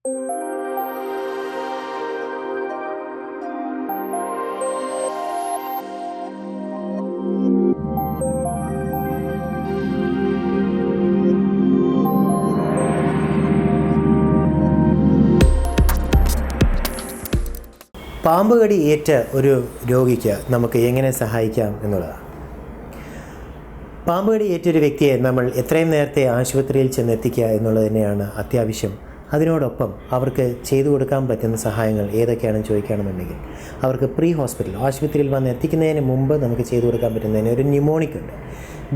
പാമ്പ് കടി ഏറ്റ ഒരു രോഗിക്ക് നമുക്ക് എങ്ങനെ സഹായിക്കാം എന്നുള്ളതാണ്. പാമ്പ് കടി ഏറ്റൊരു വ്യക്തിയെ നമ്മൾ എത്രയും നേരത്തെ ആശുപത്രിയിൽ ചെന്നെത്തിക്കുക എന്നുള്ളത് തന്നെയാണ് അത്യാവശ്യം. അതിനോടൊപ്പം അവർക്ക് ചെയ്തു കൊടുക്കാൻ പറ്റുന്ന സഹായങ്ങൾ ഏതൊക്കെയാണെന്ന് ചോദിക്കുകയാണെന്നുണ്ടെങ്കിൽ അവർക്ക് പ്രീ ഹോസ്പിറ്റൽ ആശുപത്രിയിൽ വന്ന് എത്തിക്കുന്നതിന് മുമ്പ് നമുക്ക് ചെയ്തു കൊടുക്കാൻ പറ്റുന്നതിന് ഒരു ന്യൂമോണിക് ഉണ്ട്.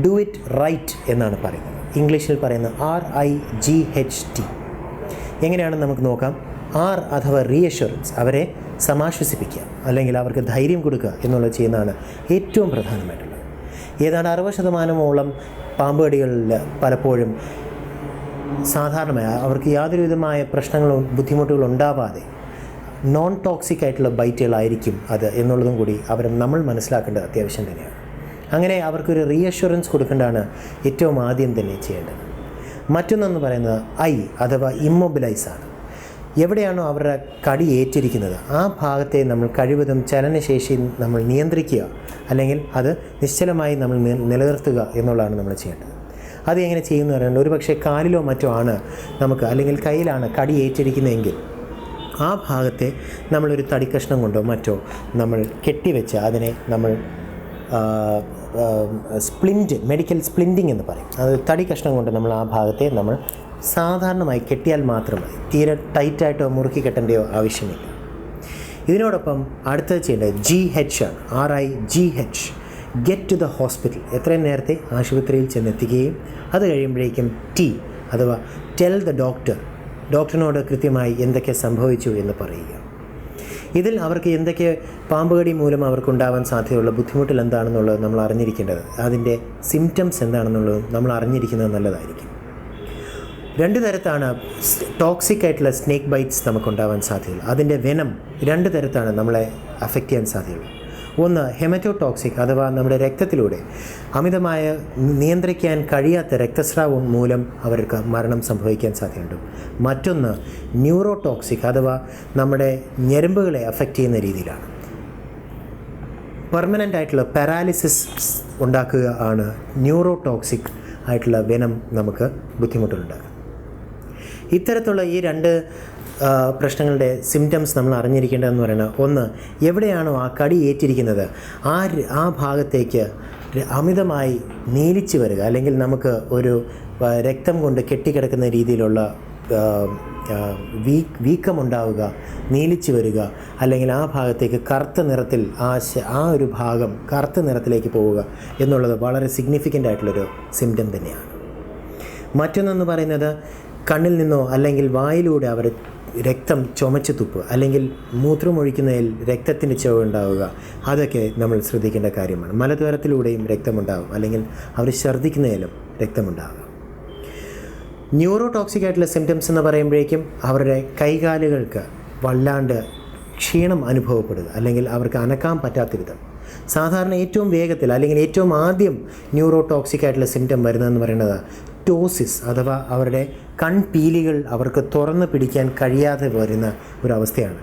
ഡു ഇറ്റ് റൈറ്റ് എന്നാണ് പറയുന്നത്. ഇംഗ്ലീഷിൽ പറയുന്നത് RIGHT. എങ്ങനെയാണെന്ന് നമുക്ക് നോക്കാം. R അഥവാ റീഅഷ്വറൻസ്, അവരെ സമാശ്വസിപ്പിക്കുക അല്ലെങ്കിൽ അവർക്ക് ധൈര്യം കൊടുക്കുക എന്നുള്ളത് ചെയ്യുന്നതാണ് ഏറ്റവും പ്രധാനമായിട്ടുള്ളത്. ഏതാണ്ട് 60% പാമ്പ് കടികളിൽ പലപ്പോഴും സാധാരണമായി അവർക്ക് യാതൊരു വിധമായ പ്രശ്നങ്ങളും ബുദ്ധിമുട്ടുകളും ഉണ്ടാവാതെ നോൺ ടോക്സിക് ആയിട്ടുള്ള ബൈറ്റുകളായിരിക്കും അത് എന്നുള്ളതും കൂടി നമ്മൾ മനസ്സിലാക്കേണ്ടത് അത്യാവശ്യം തന്നെയാണ്. അങ്ങനെ അവർക്കൊരു റീഅഷ്വറൻസ് കൊടുക്കേണ്ടതാണ് ഏറ്റവും ആദ്യം തന്നെ ചെയ്യേണ്ടത്. മറ്റൊന്നെന്ന് പറയുന്നത് അഥവാ ഇമ്മൊബിലൈസാണ്. എവിടെയാണോ അവരുടെ കടി ഏറ്റിരിക്കുന്നത് ആ ഭാഗത്തെ നമ്മൾ കഴിവതും ചലനശേഷി നമ്മൾ നിയന്ത്രിക്കുക അല്ലെങ്കിൽ അത് നിശ്ചലമായി നമ്മൾ നിലനിർത്തുക എന്നുള്ളതാണ് നമ്മൾ ചെയ്യേണ്ടത്. അത് എങ്ങനെ ചെയ്യുന്നു പറയുന്നത്, ഒരു പക്ഷേ കാലിലോ മറ്റോ ആണ് നമുക്ക് അല്ലെങ്കിൽ കയ്യിലാണ് കടി ഏറ്റിരിക്കുന്നതെങ്കിൽ ആ ഭാഗത്തെ നമ്മളൊരു തടിക്കഷ്ണം കൊണ്ടോ മറ്റോ നമ്മൾ കെട്ടിവെച്ച് അതിനെ നമ്മൾ മെഡിക്കൽ സ്പ്ലിൻറ്റിങ് എന്ന് പറയും. അത് തടി കഷ്ണം കൊണ്ട് നമ്മൾ ആ ഭാഗത്തെ നമ്മൾ സാധാരണമായി കെട്ടിയാൽ മാത്രം മതി. തീരെ ടൈറ്റായിട്ടോ മുറുക്കി കെട്ടേണ്ടയോ ആവശ്യമില്ല. ഇതിനോടൊപ്പം അടുത്തത് ചെയ്യേണ്ടത് GH ആണ്. RIGH, get to the hospital, എത്രയും നേരത്തെ ആശുപത്രിയിൽ ചെന്നെത്തിക്കുകയും അത് കഴിയുമ്പോഴേക്കും T അഥവാ ടെൽ ദ ഡോക്ടറിനോട് കൃത്യമായി എന്തൊക്കെ സംഭവിച്ചു എന്ന് പറയുക. ഇതിൽ അവർക്ക് എന്തൊക്കെ പാമ്പ് കടി മൂലം അവർക്കുണ്ടാവാൻ സാധ്യതയുള്ള ബുദ്ധിമുട്ടിൽ എന്താണെന്നുള്ളത് നമ്മൾ അറിഞ്ഞിരിക്കേണ്ടത്, അതിൻ്റെ സിംറ്റംസ് എന്താണെന്നുള്ളത് നമ്മൾ അറിഞ്ഞിരിക്കുന്നത് നല്ലതായിരിക്കും. 2 തരത്താണ് ടോക്സിക് ആയിട്ടുള്ള സ്നേക്ക് ബൈറ്റ്സ് നമുക്കുണ്ടാവാൻ സാധ്യതയുള്ളൂ. അതിൻ്റെ വെനം 2 തരത്താണ് നമ്മളെ അഫക്റ്റ് ചെയ്യാൻ സാധ്യതയുള്ളൂ. ഒന്ന് ഹെമറ്റോടോക്സിക് അഥവാ നമ്മുടെ രക്തത്തിലൂടെ അമിതമായ നിയന്ത്രിക്കാൻ കഴിയാത്ത രക്തസ്രാവം മൂലം അവർക്ക് മരണം സംഭവിക്കാൻ സാധ്യതയുണ്ട്. മറ്റൊന്ന് ന്യൂറോടോക്സിക് അഥവാ നമ്മുടെ ഞരമ്പുകളെ അഫക്റ്റ് ചെയ്യുന്ന രീതിയിലാണ്. പെർമനൻ്റ് ആയിട്ടുള്ള പാരാലിസിസ് ഉണ്ടാക്കുക ആണ് ന്യൂറോടോക്സിക് ആയിട്ടുള്ള വെനം നമുക്ക് ബുദ്ധിമുട്ടുണ്ടാക്കുക. ഇത്തരത്തിലുള്ള ഈ 2 പ്രശ്നങ്ങളുടെ സിംറ്റംസ് നമ്മൾ അറിഞ്ഞിരിക്കേണ്ടതെന്ന് പറയുന്നത്, ഒന്ന് എവിടെയാണോ ആ കടി ഏറ്റിരിക്കുന്നത് ആ ഭാഗത്തേക്ക് അമിതമായി നീലിച്ചു വരിക അല്ലെങ്കിൽ നമുക്ക് ഒരു രക്തം കൊണ്ട് കെട്ടിക്കിടക്കുന്ന രീതിയിലുള്ള വീക്കമുണ്ടാവുക, നീലിച്ചു വരിക, അല്ലെങ്കിൽ ആ ഭാഗത്തേക്ക് കറുത്ത നിറത്തിൽ ആ ഒരു ഭാഗം കറുത്ത നിറത്തിലേക്ക് പോവുക എന്നുള്ളത് വളരെ സിഗ്നിഫിക്കൻ്റ് ആയിട്ടുള്ളൊരു സിംറ്റം തന്നെയാണ്. മറ്റൊന്നെന്ന് പറയുന്നത് കണ്ണിൽ നിന്നോ അല്ലെങ്കിൽ വായിലൂടെ അവർ രക്തം ചുമച്ച് തുപ്പുക അല്ലെങ്കിൽ മൂത്രമൊഴിക്കുന്നതിൽ രക്തത്തിൻ്റെ ചുവ ഉണ്ടാവുക, അതൊക്കെ നമ്മൾ ശ്രദ്ധിക്കേണ്ട കാര്യമാണ്. മലദ്വാരത്തിലൂടെയും രക്തമുണ്ടാകും അല്ലെങ്കിൽ അവർ ഛർദ്ദിക്കുന്നതിലും രക്തമുണ്ടാകും. ന്യൂറോടോക്സിക് ആയിട്ടുള്ള സിംറ്റംസ് എന്ന് പറയുമ്പോഴേക്കും അവരുടെ കൈകാലുകൾക്ക് വല്ലാണ്ട് ക്ഷീണം അനുഭവപ്പെടുക അല്ലെങ്കിൽ അവർക്ക് അനക്കാൻ പറ്റാത്ത വിധം. സാധാരണ ഏറ്റവും വേഗത്തിൽ അല്ലെങ്കിൽ ഏറ്റവും ആദ്യം ന്യൂറോടോക്സിക് ആയിട്ടുള്ള സിംറ്റം വരുന്നതെന്ന് പറയുന്നത് ടോസിസ് അഥവാ അവരുടെ കൺപീലികൾ അവർക്ക് തുറന്ന് പിടിക്കാൻ കഴിയാതെ വരുന്ന ഒരവസ്ഥയാണ്.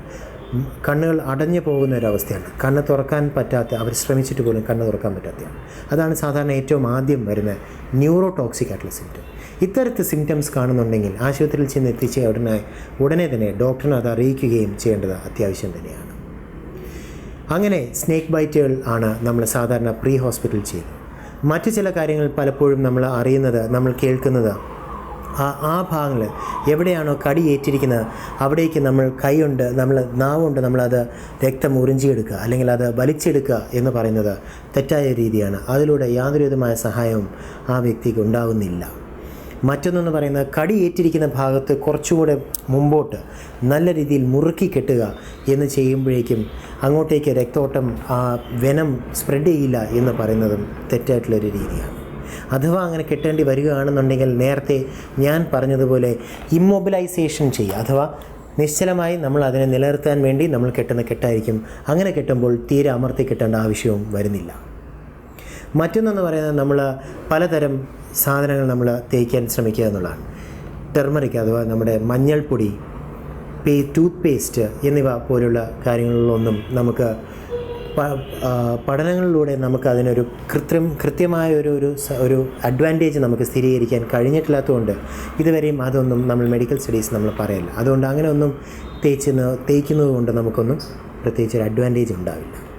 കണ്ണുകൾ അടഞ്ഞു പോകുന്ന ഒരവസ്ഥയാണ്. കണ്ണ് തുറക്കാൻ പറ്റാത്ത, അവർ ശ്രമിച്ചിട്ട് പോലും കണ്ണ് തുറക്കാൻ പറ്റാത്തതാണ്. അതാണ് സാധാരണ ഏറ്റവും ആദ്യം വരുന്ന ന്യൂറോടോക്സിക് ആയിട്ടുള്ള സിംറ്റം. ഇത്തരത്തിൽ സിംറ്റംസ് കാണുന്നുണ്ടെങ്കിൽ ആശുപത്രിയിൽ ചെന്ന് എത്തിച്ച് ഉടനെ തന്നെ ഡോക്ടറിനെ അത് അറിയിക്കുകയും ചെയ്യേണ്ടത് അത്യാവശ്യം തന്നെയാണ്. അങ്ങനെ സ്നേക്ക് ബൈറ്റുകൾ ആണ് നമ്മൾ സാധാരണ പ്രീ ഹോസ്പിറ്റൽ ചെയ്യുന്നത്. മറ്റു ചില കാര്യങ്ങൾ പലപ്പോഴും നമ്മൾ അറിയുന്നത്, നമ്മൾ കേൾക്കുന്നത്, ആ ഭാഗങ്ങൾ എവിടെയാണോ കടി ഏറ്റിരിക്കുന്നത് അവിടേക്ക് നമ്മൾ കൈകൊണ്ട്, നമ്മൾ നാവുകൊണ്ട് നമ്മളത് രക്തം ഉറിഞ്ചിയെടുക്കുക അല്ലെങ്കിൽ അത് വലിച്ചെടുക്കുക എന്ന് പറയുന്നത് തെറ്റായ രീതിയാണ്. അതിലൂടെ യാതൊരു വിധമായ സഹായവും ആ വ്യക്തിക്ക് ഉണ്ടാകുന്നില്ല. മറ്റൊന്നെന്ന് പറയുന്നത് കടി ഏറ്റിരിക്കുന്ന ഭാഗത്ത് കുറച്ചുകൂടെ മുമ്പോട്ട് നല്ല രീതിയിൽ മുറുക്കി കെട്ടുക എന്ന് ചെയ്യുമ്പോഴേക്കും അങ്ങോട്ടേക്ക് രക്തോട്ടം വെനം സ്പ്രെഡ് ചെയ്യില്ല എന്ന് പറയുന്നതും തെറ്റായിട്ടുള്ളൊരു രീതിയാണ്. അഥവാ അങ്ങനെ കെട്ടേണ്ടി വരികയാണെന്നുണ്ടെങ്കിൽ നേരത്തെ ഞാൻ പറഞ്ഞതുപോലെ ഇമ്മൊബിലൈസേഷൻ ചെയ്യുക, അഥവാ നിശ്ചലമായി നമ്മൾ അതിനെ നിലനിർത്താൻ വേണ്ടി നമ്മൾ കെട്ടുന്ന കെട്ടായിരിക്കും. അങ്ങനെ കെട്ടുമ്പോൾ തീരെ അമർത്തി കെട്ടേണ്ട ആവശ്യവും വരുന്നില്ല. മറ്റൊന്നെന്ന് പറയുന്നത് നമ്മൾ പലതരം സാധനങ്ങൾ നമ്മൾ തേക്കാൻ ശ്രമിക്കുക എന്നുള്ളതാണ്. ടെർമറിക് അഥവാ നമ്മുടെ മഞ്ഞൾപ്പൊടി, ടൂത്ത് പേസ്റ്റ് എന്നിവ പോലുള്ള കാര്യങ്ങളിലൊന്നും നമുക്ക് പഠനങ്ങളിലൂടെ നമുക്ക് അതിനൊരു കൃത്യമായ ഒരു അഡ്വാൻറ്റേജ് നമുക്ക് സ്ഥിരീകരിക്കാൻ കഴിഞ്ഞിട്ടില്ലാത്തതുകൊണ്ട് ഇതുവരെയും അതൊന്നും നമ്മൾ മെഡിക്കൽ സ്റ്റഡീസ് നമ്മൾ പറയില്ല. അതുകൊണ്ട് അങ്ങനെ ഒന്നും തേക്കുന്നത് കൊണ്ട് നമുക്കൊന്നും പ്രത്യേകിച്ചൊരു അഡ്വാൻറ്റേജ് ഉണ്ടാവില്ല.